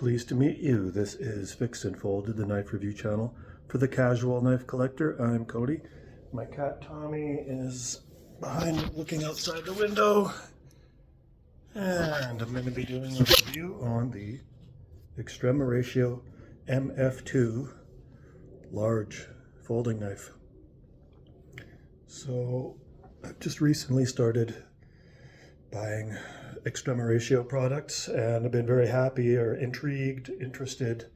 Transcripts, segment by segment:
Pleased to meet you. This is Fixed and Folded, the knife review channel for the casual knife collector. I'm Cody. My cat Tommy is behind looking outside the window. And I'm going to be doing a review on the Extrema Ratio MF2 large folding knife. So I've just recently started buying Extrema Ratio products, and I've been very happy or interested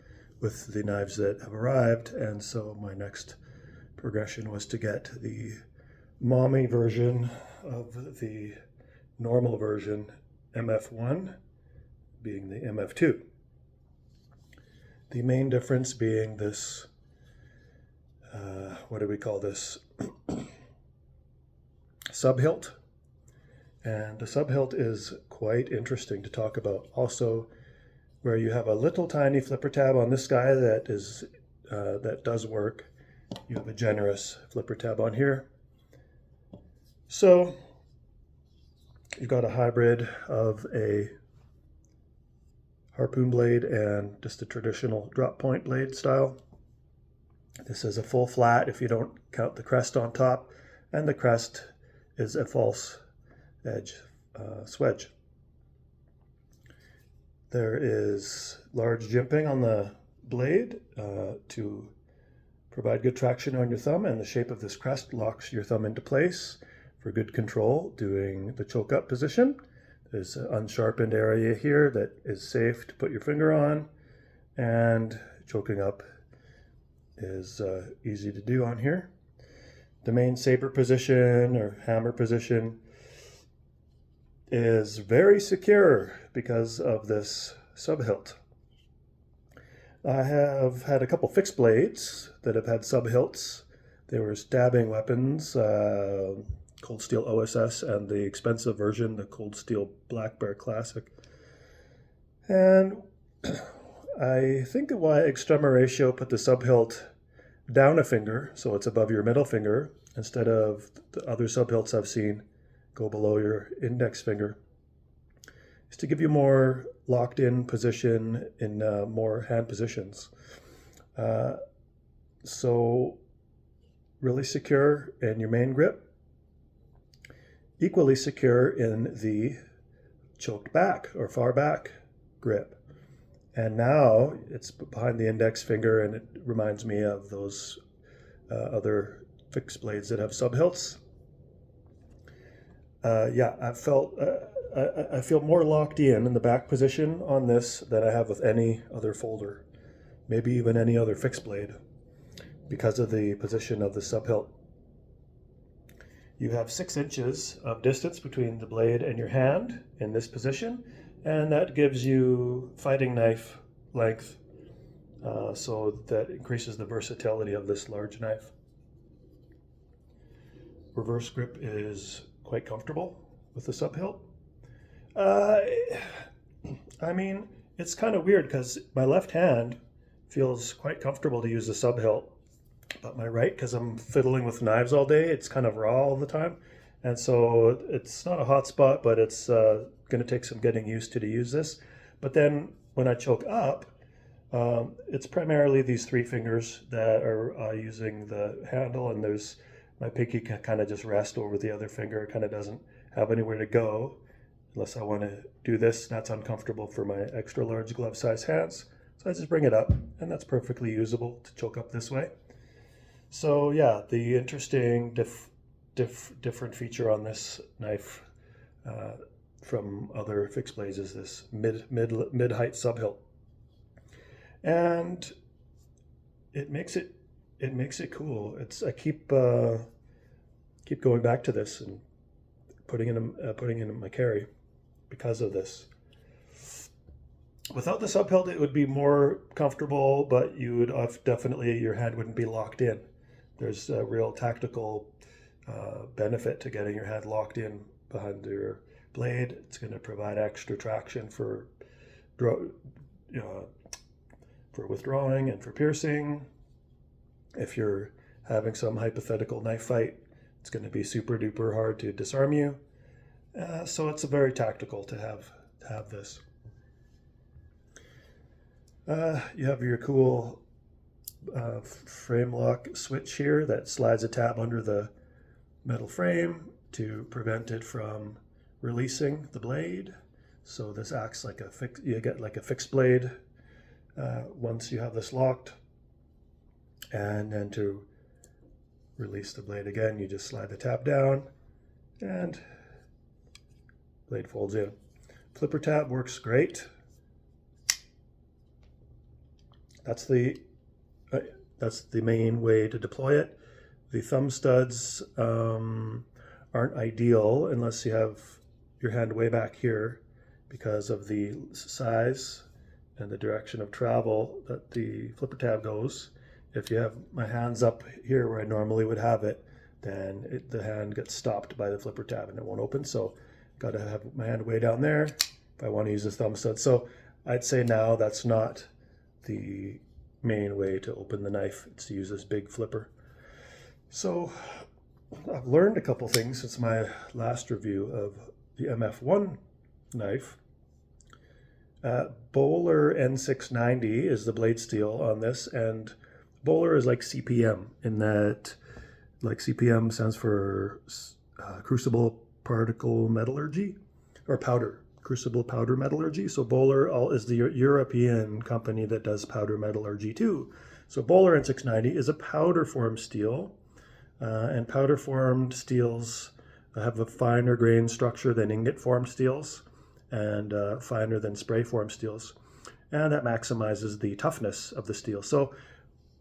with the knives that have arrived. And so my next progression was to get the mommy version of the normal version, MF1, being the MF2. The main difference being this, what do we call this? Subhilt. And the subhilt is quite interesting to talk about. Also, where you have a little tiny flipper tab on this guy that does work. You have a generous flipper tab on here. So you've got a hybrid of a harpoon blade and just a traditional drop point blade style. This is a full flat if you don't count the crest on top, and the crest is a false edge swedge. There is large jimping on the blade to provide good traction on your thumb, and the shape of this crest locks your thumb into place for good control doing the choke up position. There's an unsharpened area here that is safe to put your finger on, and choking up is easy to do on here. The main saber position or hammer position is very secure because of this subhilt. I have had a couple fixed blades that have had subhilts. They were stabbing weapons, Cold Steel OSS, and the expensive version, the Cold Steel Black Bear Classic. And I think why Extrema Ratio put the subhilt down a finger, so it's above your middle finger, instead of the other subhilts I've seen go below your index finger, is to give you more locked in position in more hand positions. So really secure in your main grip, equally secure in the choked back or far back grip. And now it's behind the index finger, and it reminds me of those other fixed blades that have subhilts. I feel more locked in the back position on this than I have with any other folder, maybe even any other fixed blade, because of the position of the subhilt. You have 6 inches of distance between the blade and your hand in this position, and that gives you fighting knife length, so that increases the versatility of this large knife. Reverse grip is quite comfortable with the subhilt. I mean, it's kind of weird because my left hand feels quite comfortable to use the subhilt, but my right, because I'm fiddling with knives all day, it's kind of raw all the time. And so it's not a hot spot, but it's going to take some getting used to use this. But then when I choke up, it's primarily these 3 fingers that are using the handle, and there's my pinky can kind of just rest over the other finger. It kind of doesn't have anywhere to go unless I want to do this. That's uncomfortable for my extra large glove size hands. So I just bring it up, and that's perfectly usable to choke up this way. So yeah, the interesting different feature on this knife from other fixed blades is this mid-height subhilt. And it makes it cool. I keep going back to this and putting in my carry because of this. Without the subhilt, it would be more comfortable, but you would definitely, your hand wouldn't be locked in. There's a real tactical benefit to getting your hand locked in behind your blade. It's going to provide extra traction for withdrawing and for piercing. If you're having some hypothetical knife fight, it's going to be super duper hard to disarm you. So it's very tactical to have this. You have your cool frame lock switch here that slides a tab under the metal frame to prevent it from releasing the blade. So this acts like you get like a fixed blade once you have this locked. And then to release the blade again, you just slide the tab down and blade folds in. Flipper tab works great. That's the main way to deploy it. The thumb studs aren't ideal unless you have your hand way back here because of the size and the direction of travel that the flipper tab goes. If you have my hands up here where I normally would have it, then the hand gets stopped by the flipper tab and it won't open. So got to have my hand way down there if I want to use the thumb stud. So I'd say now that's not the main way to open the knife. It's to use this big flipper. So I've learned a couple things since my last review of the MF1 knife. Bowler N690 is the blade steel on this, and Bowler is like CPM in that, like CPM stands for crucible particle metallurgy, or powder, crucible powder metallurgy. So Bowler is the European company that does powder metallurgy too. So Bowler N690 is a powder form steel, and powder formed steels have a finer grain structure than ingot formed steels, and finer than spray form steels, and that maximizes the toughness of the steel. So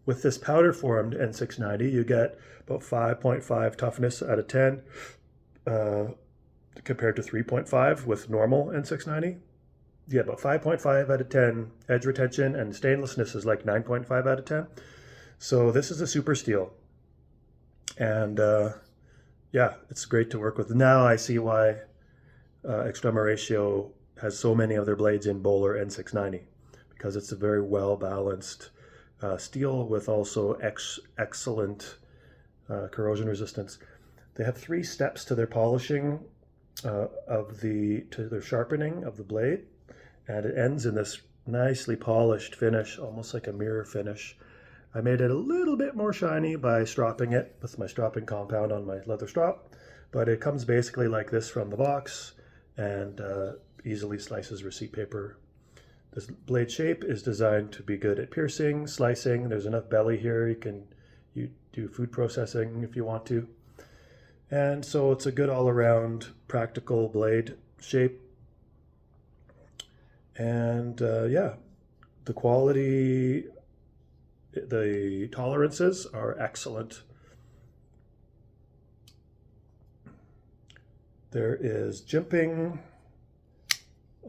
with this powder formed N690, you get about 5.5 toughness out of 10 compared to 3.5 with normal N690. You get about 5.5 out of 10 edge retention, and stainlessness is like 9.5 out of 10. So this is a super steel, and yeah, it's great to work with. Now I see why Extrema Ratio has so many of their blades in Bowler N690, because it's a very well balanced steel with also excellent corrosion resistance. They have 3 steps to their polishing to their sharpening of the blade, and it ends in this nicely polished finish, almost like a mirror finish. I made it a little bit more shiny by stropping it with my stropping compound on my leather strop, but it comes basically like this from the box, and easily slices receipt paper. This blade shape is designed to be good at piercing, slicing. There's enough belly here. You do food processing if you want to. And so it's a good all-around practical blade shape. And yeah, the quality, the tolerances are excellent. There is jimping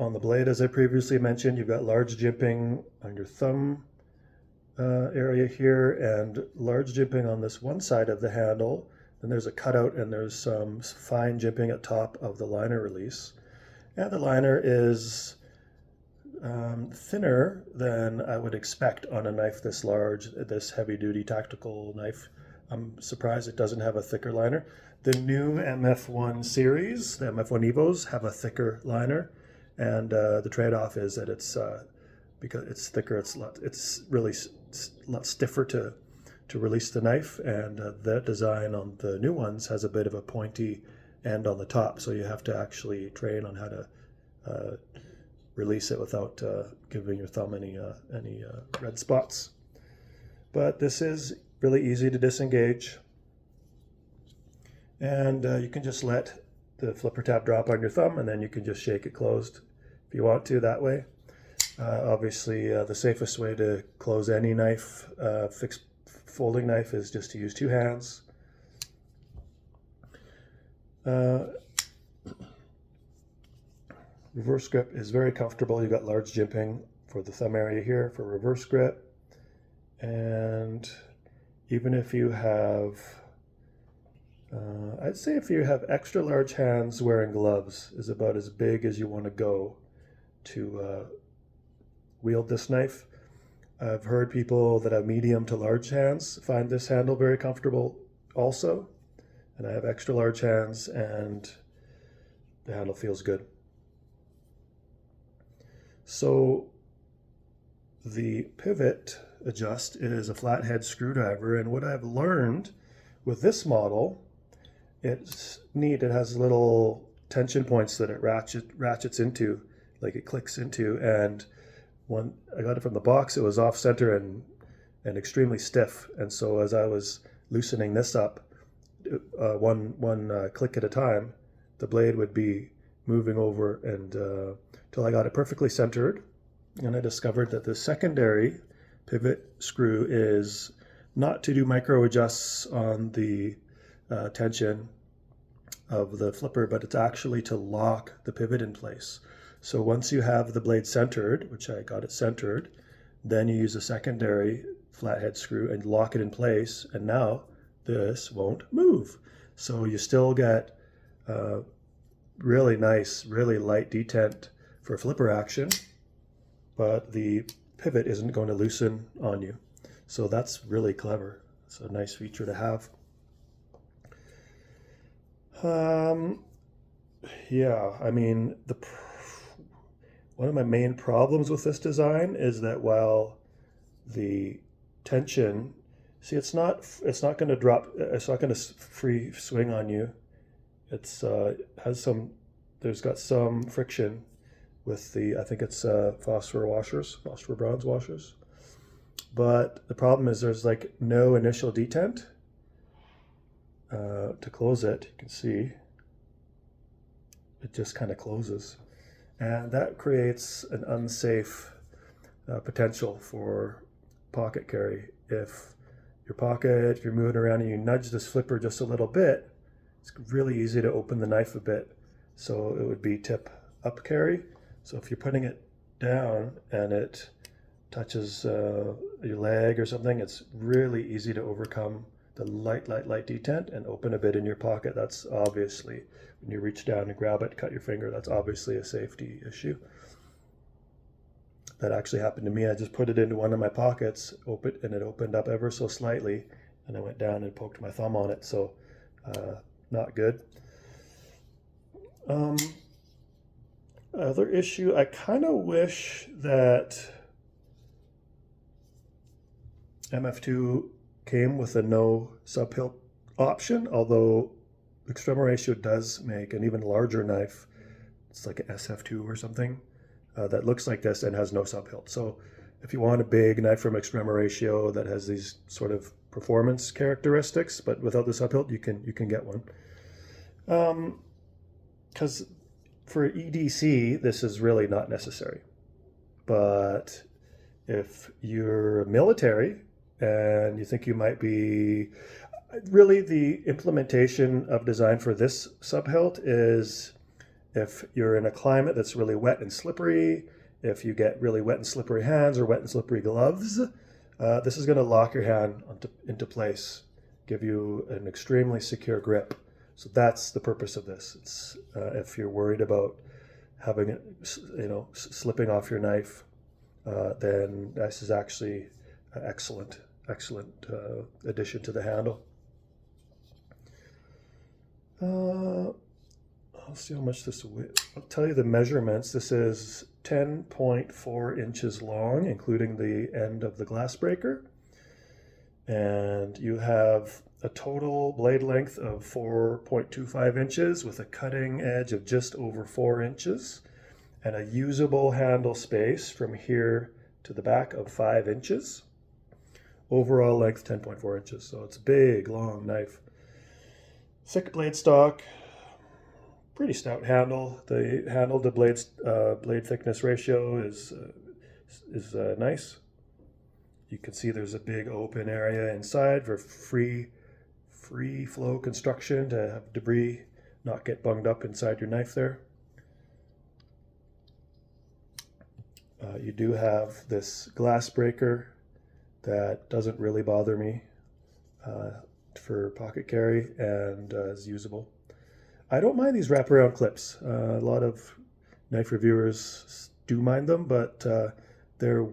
on the blade, as I previously mentioned. You've got large jimping on your thumb area here, and large jimping on this one side of the handle. Then there's a cutout, and there's some fine jimping at top of the liner release. And the liner is thinner than I would expect on a knife this large, this heavy-duty tactical knife. I'm surprised it doesn't have a thicker liner. The new MF1 series, the MF1 Evos, have a thicker liner, and the trade-off is that it's because it's thicker, it's really a lot stiffer to release the knife, and that design on the new ones has a bit of a pointy end on the top, so you have to actually train on how to release it without giving your thumb any red spots. But this is really easy to disengage, and you can just let the flipper tab drop on your thumb, and then you can just shake it closed if you want to that way. Obviously, the safest way to close any knife, fixed folding knife, is just to use 2 hands. Reverse grip is very comfortable. You've got large jimping for the thumb area here for reverse grip. And even if you have, I'd say if you have extra large hands, wearing gloves is about as big as you want to go to wield this knife. I've heard people that have medium to large hands find this handle very comfortable also. And I have extra large hands, and the handle feels good. So the pivot adjust is a flathead screwdriver, and what I've learned with this model, it's neat. It has little tension points that it ratchets into, like it clicks into, and when I got it from the box, it was off center and extremely stiff. And so as I was loosening this up, one click at a time, the blade would be moving over and till I got it perfectly centered. And I discovered that the secondary pivot screw is not to do micro adjusts on the tension of the flipper, but it's actually to lock the pivot in place. So once you have the blade centered, which I got it centered, then you use a secondary flathead screw and lock it in place, and now this won't move. So you still get really nice, really light detent for flipper action, but the pivot isn't going to loosen on you. So that's really clever. It's a nice feature to have. Yeah, I mean, one of my main problems with this design is that while the tension, see, it's not going to drop, it's not going to free swing on you. It's there's got some friction with the, I think it's phosphor bronze washers. But the problem is there's like no initial detent to close it. You can see it just kind of closes. And that creates an unsafe potential for pocket carry. If you're moving around and you nudge this flipper just a little bit, it's really easy to open the knife a bit. So it would be tip up carry. So if you're putting it down and it touches your leg or something, it's really easy to overcome the light detent and open a bit in your pocket. That's obviously, when you reach down and grab it, cut your finger, that's obviously a safety issue. That actually happened to me. I just put it into one of my pockets, and it opened up ever so slightly, and I went down and poked my thumb on it, so not good. Other issue, I kind of wish that MF2 came with a no subhilt option, although Extrema Ratio does make an even larger knife. It's like an SF2 or something that looks like this and has no subhilt. So if you want a big knife from Extrema Ratio that has these sort of performance characteristics, but without the subhilt, you can get one. Because for EDC, this is really not necessary. But if you're military and you think you might be, really the implementation of design for this subhilt is if you're in a climate that's really wet and slippery, if you get really wet and slippery hands or wet and slippery gloves, this is going to lock your hand into place, give you an extremely secure grip. So that's the purpose of this. It's if you're worried about having it, slipping off your knife, then this is actually an excellent addition to the handle. I'll see how much this weighs. I'll tell you the measurements. This is 10.4 inches long, including the end of the glass breaker. And you have a total blade length of 4.25 inches with a cutting edge of just over 4 inches and a usable handle space from here to the back of 5 inches. Overall length 10.4 inches, so it's a big, long knife. Thick blade stock, pretty stout handle. The handle to blade thickness ratio is nice. You can see there's a big open area inside for free flow construction to have debris not get bunged up inside your knife there. You do have this glass breaker that doesn't really bother me for pocket carry and is usable. I don't mind these wraparound clips. A lot of knife reviewers do mind them, but they're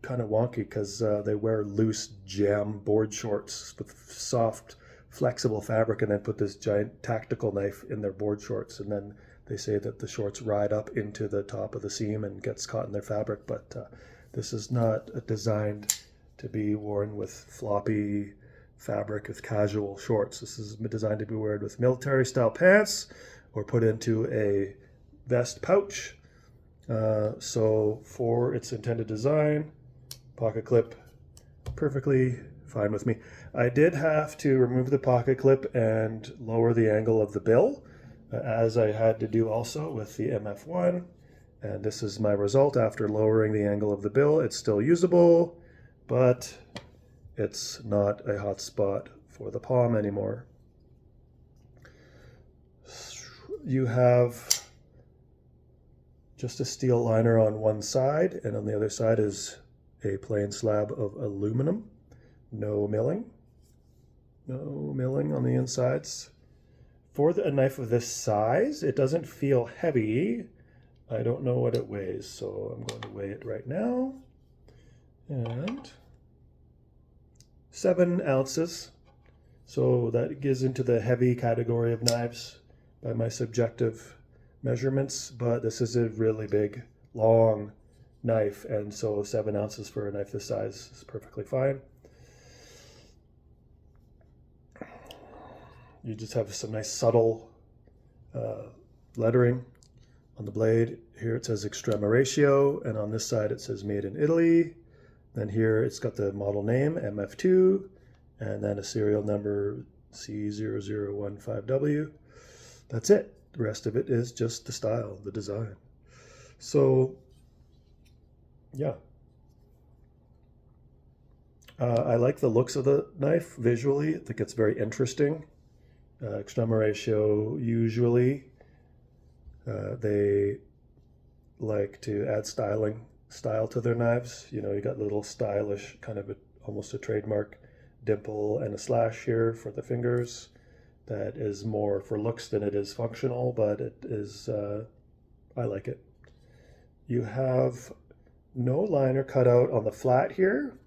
kind of wonky because they wear loose jam board shorts with soft, flexible fabric and then put this giant tactical knife in their board shorts, and then they say that the shorts ride up into the top of the seam and gets caught in their fabric, but This is not designed to be worn with floppy fabric with casual shorts. This is designed to be worn with military style pants or put into a vest pouch. So for its intended design, pocket clip, perfectly fine with me. I did have to remove the pocket clip and lower the angle of the bill, as I had to do also with the MF1. And this is my result after lowering the angle of the bill. It's still usable, but it's not a hot spot for the palm anymore. You have just a steel liner on one side, and on the other side is a plain slab of aluminum. No milling. No milling on the insides. For a knife of this size, it doesn't feel heavy. I don't know what it weighs, so I'm going to weigh it right now. And 7 ounces. So that gets into the heavy category of knives by my subjective measurements, but this is a really big, long knife, and so 7 ounces for a knife this size is perfectly fine. You just have some nice subtle lettering on the blade. Here it says Extrema Ratio, and on this side it says Made in Italy. Then here it's got the model name, MF2, and then a serial number C0015W. That's it. The rest of it is just the style, the design. So, yeah. I like the looks of the knife visually. I think it's very interesting. Extrema Ratio, usually they like to add style to their knives. You know, you got little stylish, kind of almost a trademark dimple and a slash here for the fingers. That is more for looks than it is functional, but it is, I like it. You have no liner cut out on the flat here,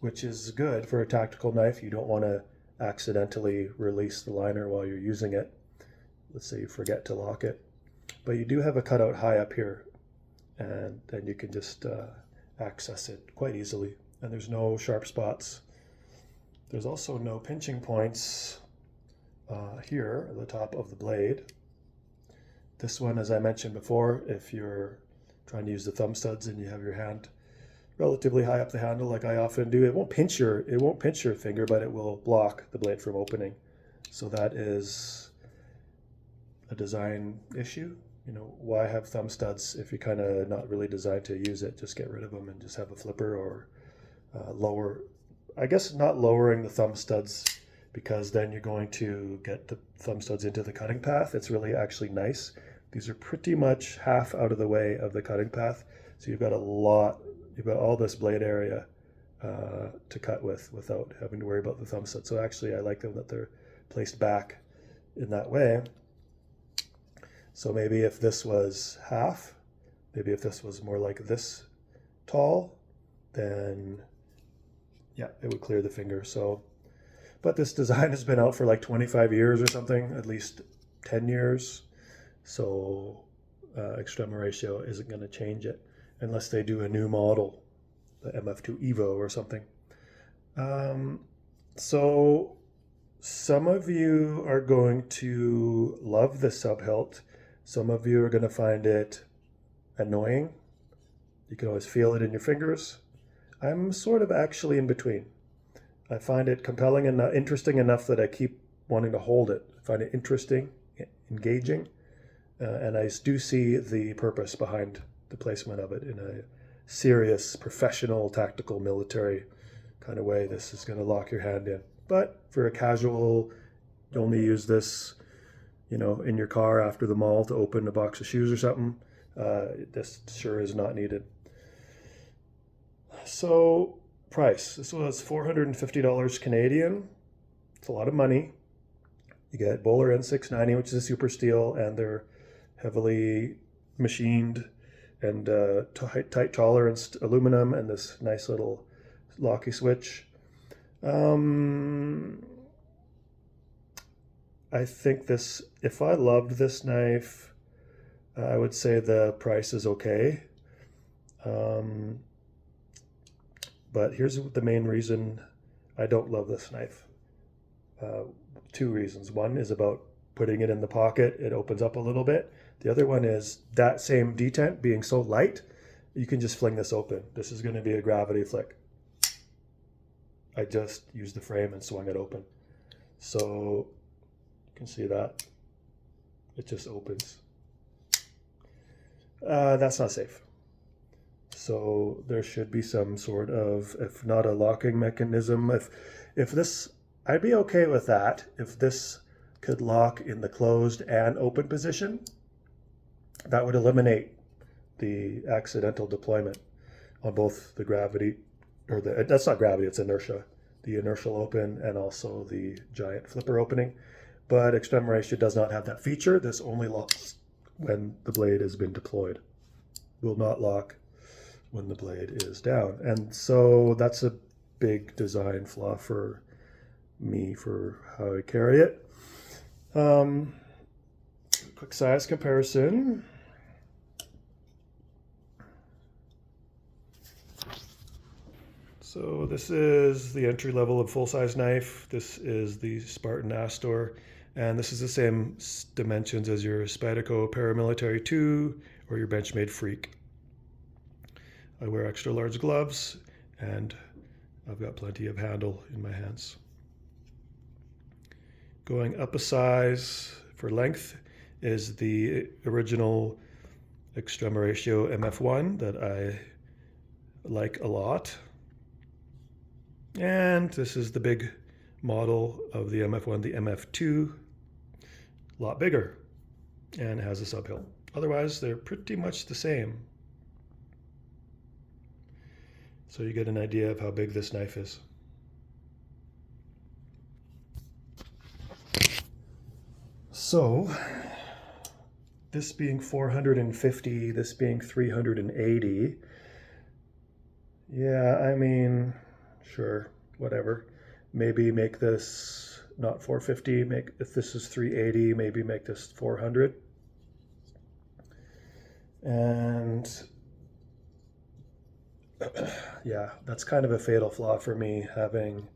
which is good for a tactical knife. You don't want to accidentally release the liner while you're using it. Let's say you forget to lock it. But you do have a cutout high up here, and then you can just access it quite easily. And there's no sharp spots. There's also no pinching points here at the top of the blade. This one, as I mentioned before, if you're trying to use the thumb studs and you have your hand relatively high up the handle like I often do, it won't pinch your finger, but it will block the blade from opening. So that is a design issue. You know, why have thumb studs if you're kind of not really designed to use it? Just get rid of them and just have a flipper, or lower. I guess not lowering the thumb studs, because then you're going to get the thumb studs into the cutting path. It's really actually nice. These are pretty much half out of the way of the cutting path. So you've got all this blade area to cut with without having to worry about the thumb stud. So actually I like them that they're placed back in that way. So maybe if this was half, maybe if this was more like this tall, then yeah, it would clear the finger. So, but this design has been out for like 25 years or something, at least 10 years. So Extrema Ratio isn't going to change it unless they do a new model, the MF2 Evo or something. So some of you are going to love the sub-hilt. Some of you are going to find it annoying. You can always feel it in your fingers. I'm sort of actually in between. I find it compelling and interesting enough that I keep wanting to hold it. I find it interesting, engaging, and I do see the purpose behind the placement of it in a serious, professional, tactical, military kind of way. This is going to lock your hand in. But for a casual, you only use this, you know, in your car after the mall to open a box of shoes or something. This sure is not needed. So price, this was $450 Canadian. It's a lot of money. You get Bowler N690, which is a super steel, and they're heavily machined and tight tolerance aluminum, and this nice little locky switch. I think this, if I loved this knife, I would say the price is okay. but here's the main reason I don't love this knife. Two reasons. One is about putting it in the pocket, it opens up a little bit. The other one is that same detent being so light, you can just fling this open. This is going to be a gravity flick. I just used the frame and swung it open. So you can see that. It just opens. That's not safe. So there should be some sort of, if not a locking mechanism, if this, I'd be okay with that if this could lock in the closed and open position. That would eliminate the accidental deployment on both the gravity, or that's not gravity, it's inertia, the inertial open and also the giant flipper opening. But Extrema Ratio does not have that feature. This only locks when the blade has been deployed. Will not lock when the blade is down. And so that's a big design flaw for me for how I carry it. Quick size comparison. So this is the entry level of full-size knife. This is the Spartan Astor, and this is the same dimensions as your Spyderco Paramilitary 2 or your Benchmade Freak. I wear extra large gloves, and I've got plenty of handle in my hands. Going up a size for length is the original Extrema Ratio MF1 that I like a lot. And this is the big model of the MF1, the MF2, a lot bigger, and has a subhilt. Otherwise, they're pretty much the same. So you get an idea of how big this knife is. So, this being 450, this being 380, yeah, I mean, sure, whatever. Maybe make this not 450, if this is 380, maybe make this 400. And yeah, that's kind of a fatal flaw for me, having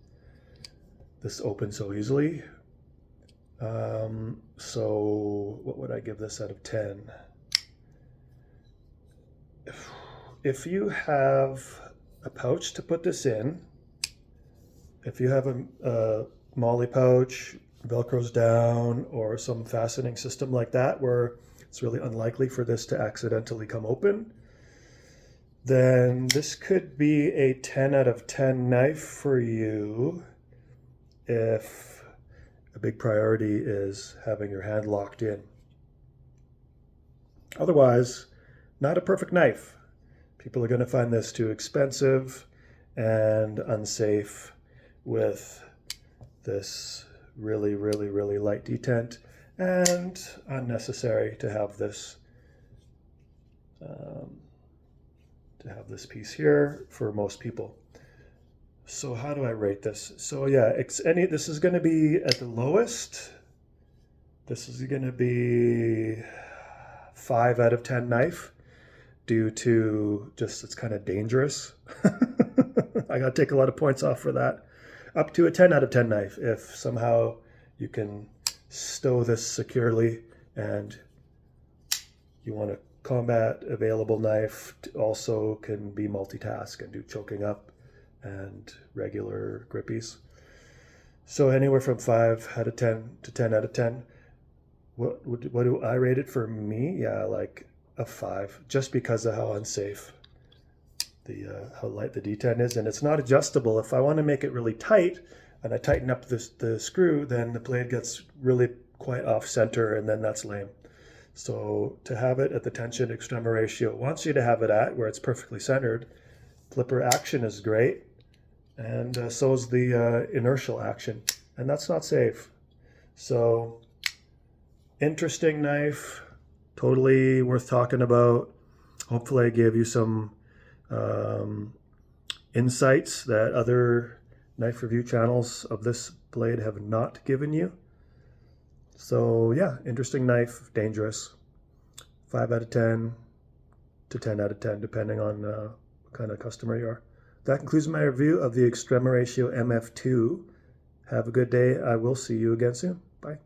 this open so easily. So what would I give this out of 10? If you have a pouch to put this in, if you have a molly pouch, Velcro's down, or some fastening system like that where it's really unlikely for this to accidentally come open, then this could be a 10 out of 10 knife for you if a big priority is having your hand locked in. Otherwise, not a perfect knife. People are going to find this too expensive and unsafe with this really, really, really light detent, and unnecessary to have this piece here for most people. So how do I rate this? So yeah, this is going to be at the lowest. This is going to be 5 out of 10 knife, due to just it's kind of dangerous. I got to take a lot of points off for that. Up to a 10 out of 10 knife if somehow you can stow this securely and you want a combat available knife, also can be multitask and do choking up and regular grippies. So anywhere from 5 out of 10 to 10 out of 10. What do I rate it for me? Yeah, like a 5, just because of how unsafe how light the detent is, and it's not adjustable. If I want to make it really tight and I tighten up the screw, then the blade gets really quite off center, and then that's lame. So to have it at the tension Extrema Ratio wants you to have it at, where it's perfectly centered, flipper action is great, and so is the inertial action, and that's not safe. So interesting knife, totally worth talking about. Hopefully I gave you some insights that other knife review channels of this blade have not given you. So yeah, interesting knife, dangerous. 5 out of 10 to 10 out of 10, depending on what kind of customer you are. that concludes my review of the Extrema Ratio MF2. Have a good day. I will see you again soon. Bye.